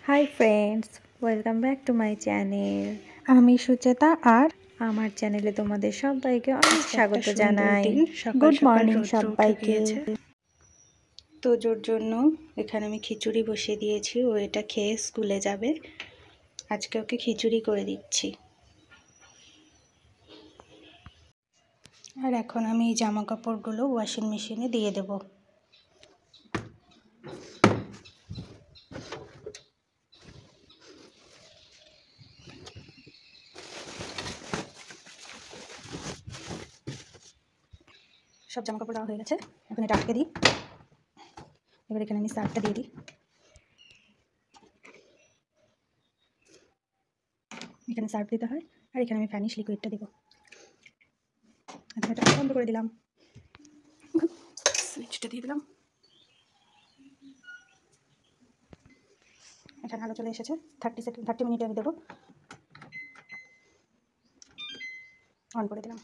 Hi friends, welcome back to my channel. আমি সুচেতা আর আমার চ্যানেলে তোমাদের সবাইকে অনেক স্বাগত জানাই। গুড মর্নিং সবাইকে। তোজোর জন্য এখানে আমি খিচুড়ি বসিয়ে দিয়েছি, ও এটা খেয়ে স্কুলে যাবে। আজকে ওকে খিচুড়ি করে দিচ্ছি। আর এখন আমি এই জামা কাপড়গুলো ওয়াশিং মেশিনে দিয়ে দেবো। সব জামা কাপড় দেওয়া হয়ে গেছে, এখন এটা আটকে দিই। এবার এখানে আমি সার্ফটা দিয়ে দিই। এখানে সার্ফ দিতে হয়, আর এখানে আমি ভ্যানিশ লিকুইডটা দেবো। এটা বন্ধ করে দিলাম, সুইচটা দিয়ে দিলাম। এখানে আলো চলে এসেছে। 30 মিনিটে আমি দেবো। অন করে দিলাম।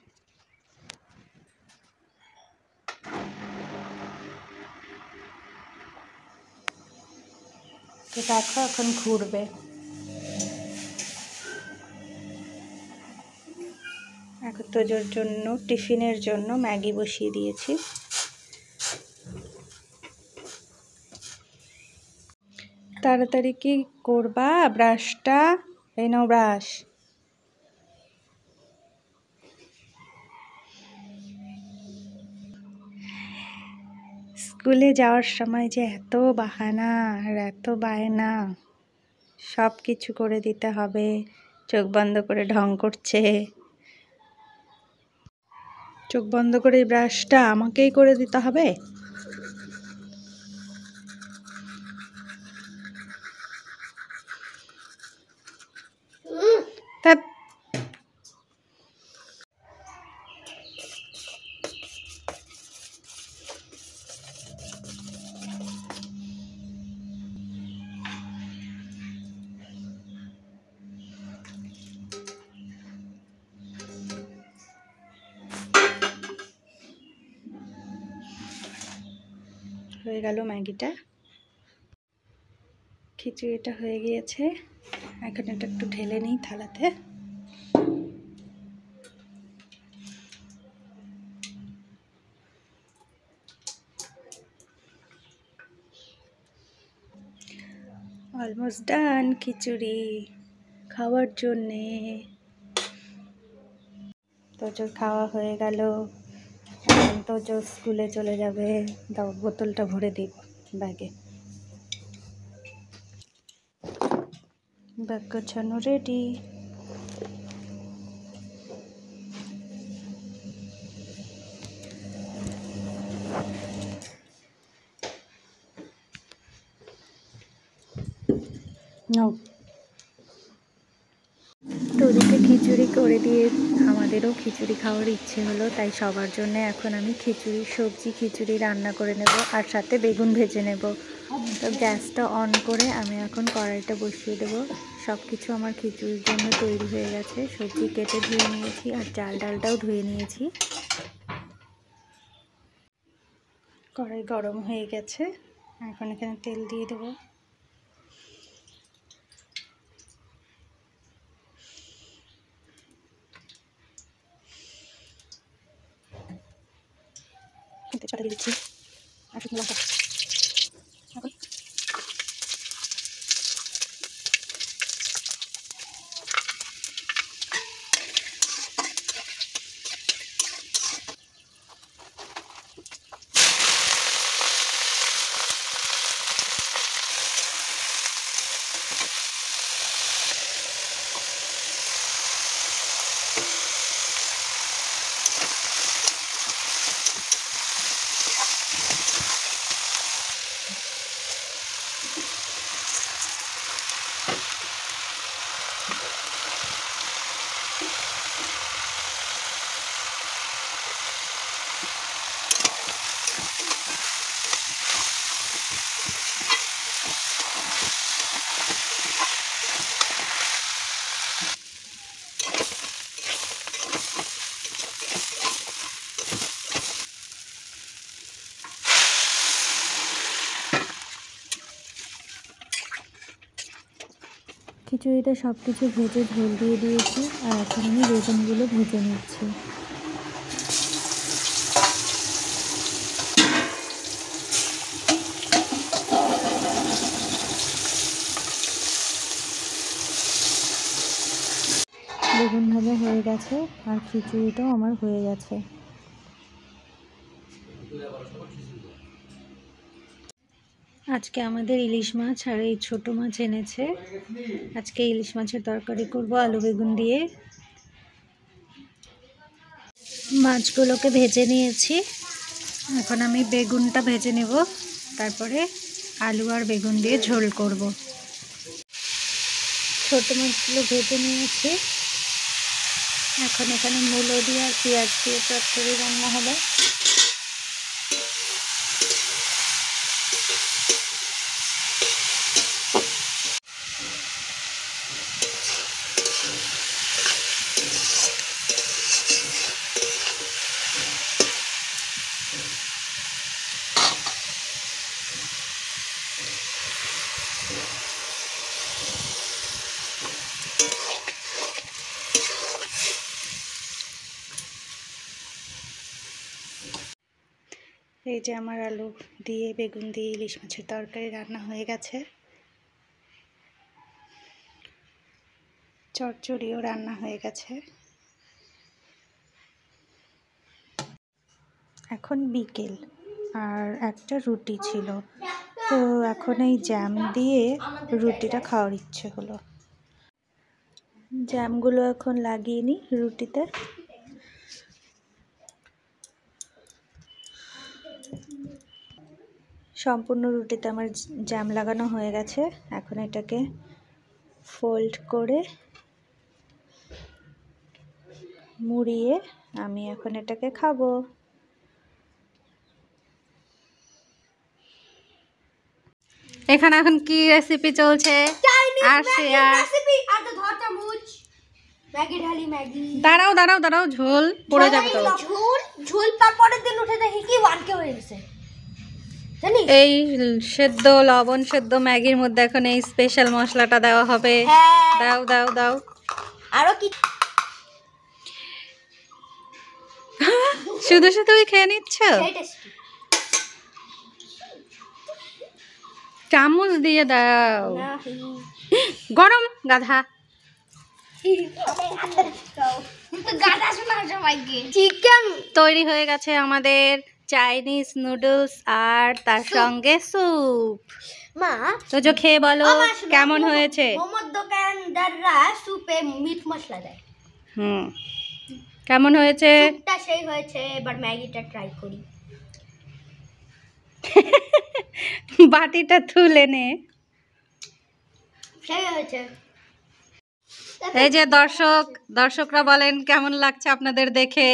তো দেখো এখন ঘুরবে। এখন তোজোর জন্য টিফিনের জন্য ম্যাগি বসিয়ে দিয়েছি। তাড়াতাড়ি কি করবা? ব্রাশটা এই নাও, ব্রাশ। স্কুলে যাওয়ার সময় যে এত বাহানা আর এত বায়না, সব কিছু করে দিতে হবে। চোখ বন্ধ করে ঢং করছে। চোখ বন্ধ করে এই ব্রাশটা আমাকেই করে দিতে হবে। তা হয়ে গেল ম্যাগিটা। খিচুড়িটা হয়ে গিয়েছে। এখন এটা একটু ঢেলে নিই থালাতে। অলমোস্ট ডান খিচুড়ি খাওয়ার জন্যে। তোজোর খাওয়া হয়ে গেল। এখন তোজো স্কুলে চলে যাবে। দাও বোতলটা ভরে দিই ব্যাগে। ব্যাগ গোছানো রেডি। তোদেরকে খিচুড়ি করে দিয়ে আমাদেরও খিচুড়ি খাওয়ার ইচ্ছে হলো, তাই সবার জন্য এখন আমি খিচুড়ি রান্না করে নেব, আর সাথে বেগুন ভেজে নেব। তো গ্যাসটা অন করে আমি এখন কড়াইটা বসিয়ে দেব। সব কিছু আমার খিচুড়ির জন্য তৈরি হয়ে গেছে। সবজি কেটে ধুয়ে নিয়েছি, আর চাল ডালটাও ধুয়ে নিয়েছি। কড়াই গরম হয়ে গেছে, এখন এখানে তেল দিয়ে দেবো। তেজপাতা দিয়ে দিচ্ছি, আর শুকনো লঙ্কা। খিচুড়িতে সব কিছু ভেজে ঝোল দিয়ে দিয়েছি, আর এখন আমি বেগুনগুলো ভেজে নিচ্ছি। বেগুন ভাজা হয়ে গেছে আর খিচুড়িটাও আমার হয়ে গেছে। আজকে আমাদের ইলিশ মাছ আর এই ছোট মাছ এনেছে। আজকে ইলিশ মাছের তরকারি করব আলু বেগুন দিয়ে। মাছগুলোকে ভেজে নিয়েছি, এখন আমি বেগুনটা ভেজে নেব, তারপরে আলু আর বেগুন দিয়ে ঝোল করব। ছোট মাছগুলো ভেজে নিয়েছি, এখন এখানে মূলো দিয়ে আর পেঁয়াজ দিয়ে চচ্চড়ি রান্না হবে। এই যে আমার আলু দিয়ে বেগুন দিয়ে ইলিশ মাছের তরকারি রান্না হয়ে গেছে, চচ্চড়িও রান্না হয়ে গেছে। এখন বিকেল আর একটা রুটি ছিল, তো এখন এই জ্যাম দিয়ে রুটিটা খাওয়ার ইচ্ছে হলো। জ্যামগুলো এখন লাগিয়ে নিই রুটিতে। সম্পূর্ণ রুটিতে আমার জ্যাম লাগানো হয়ে গেছে। এখন এটাকে ফোল্ড করে মুড়িয়ে আমি এখন এটাকে খাবো। এখানে এখন কি রেসিপি চলছে? দাঁড়াও দাঁড়াও দাঁড়াও, ঝোল পড়ে যাবে তো। ঝোল তারপরের দিন উঠে দেখি কি 1K হয়ে গেছে। এই সেদ্ধ লবণ সেদ্ধ ম্যাগির মধ্যে এখন এই স্পেশাল মশলাটা দেওয়া হবে। দাও দাও দাও। আরো কি শুধু শুধুই খেয়ে নিচ্ছ? চামচ দিয়ে দাও। গরম গাধা। চিকেন তৈরি হয়ে গেছে আমাদের চাইনিজ নুডলস আর তার সঙ্গে স্যুপ। মা তো যে খেয়ে বলো কেমন হয়েছে। মোমোর দোকানদাররা স্যুপে মিট মশলা দেয়। কেমন হয়েছে? স্যুপটা সেই হয়েছে, এবার ম্যাগিটা ট্রাই করি। বাটিটা তুলে নে। সেই হয়েছে। এই যে দর্শকরা বলেন কেমন লাগছে আপনাদের দেখে।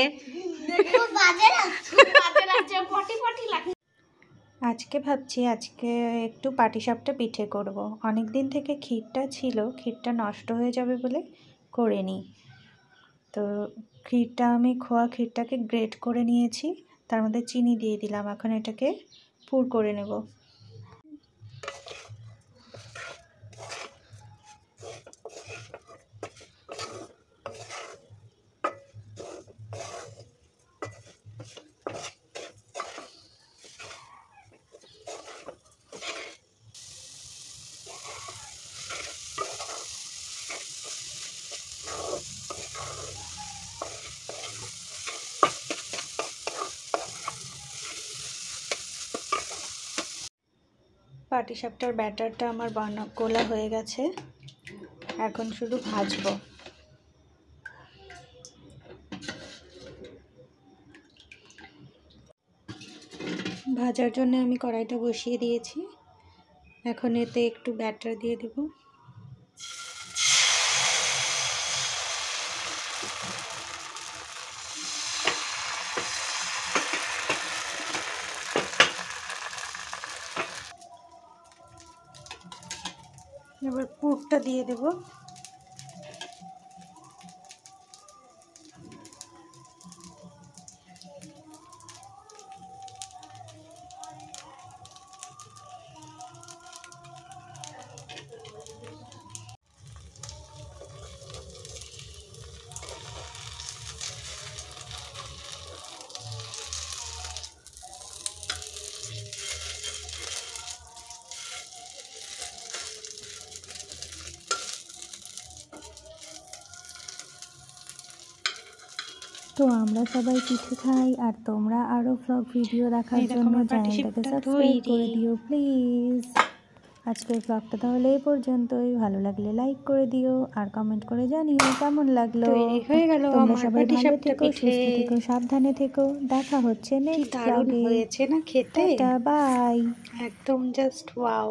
আজকে ভাবছি আজকে একটু পাটিসাপটা পিঠে করব। অনেক দিন থেকে ক্ষীরটা ছিল, ক্ষীরটা নষ্ট হয়ে যাবে বলে করিনি। তো আমি খোয়া ক্ষীরটাকে গ্রেট করে নিয়েছি, তার মধ্যে চিনি দিয়ে দিলাম। এখন এটাকে পুর করে নেব। পাটিসাপটার ব্যাটারটা আমার গোলা হয়ে গেছে, এখন শুধু ভাজবো। ভাজার জন্য আমি কড়াইটা বসিয়ে দিয়েছি, এখন এতে একটু ব্যাটার দিয়ে দেব। এবার পুরটা দিয়ে দেব। তো আমরা সবাই পিঠে খাই, আর তোমরা আরও ভ্লগ ভিডিও দেখার জন্য চ্যানেলটাকে সাবস্ক্রাইব করে দিও প্লিজ। আজকের ভ্লগটা তাহলে এই পর্যন্তই। ভালো লাগলে লাইক করে দিও আর কমেন্ট করে জানিও কেমন লাগলো। হয়ে গেল তোমরা সবাই ভালো থেকো, সুস্থ থেকো, সাবধানে থেকো। দেখা হচ্ছে নেক্সট দারুণ ভ্লগে। হয়েছে না খেতে, টাটা, বাই। একদম জাস্ট ওয়াও।